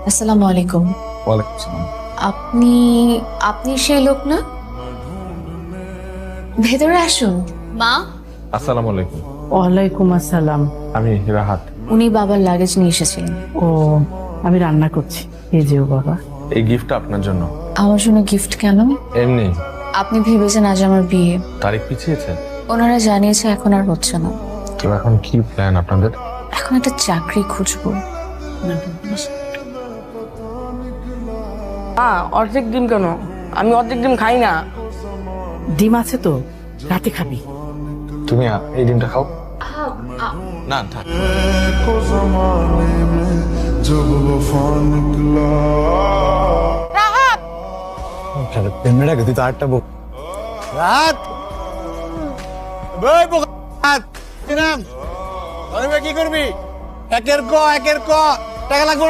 আসসালামু আলাইকুম। ওয়ালাইকুম সালাম। আপনি আপনি সেই লোক না? ভেতরে আসুন। মা, আসসালামু আলাইকুম। ওয়ালাইকুম আসসালাম। আমি রাহাত। উনি বাবার লাগেজ নিয়ে এসেছিলেন। ও, আমি রান্না করছি। এই যে ও বাবা। এই গিফটটা আপনার জন্য। আমার জন্য গিফট কেন? এমনি। আপনি ভেবেছেন আজ আমার বিয়ে। তারিখ পিছিয়েছে। ওনারা জানিয়েছে এখন আর হচ্ছে না। তো এখন কি প্ল্যান আপনাদের? এখন একটা চাকরি খুঁজবো। অর্ধেক ডিম কেন? আমি অর্ধেক ডিম খাই না। ডিম আছে তো, রাতে খাবি। তুমি এই ডিমটা খাও। না থাক। পেমেন্ট তুই তো আটটা বক রাত কি করবি? একের ক টাকা লাগবে।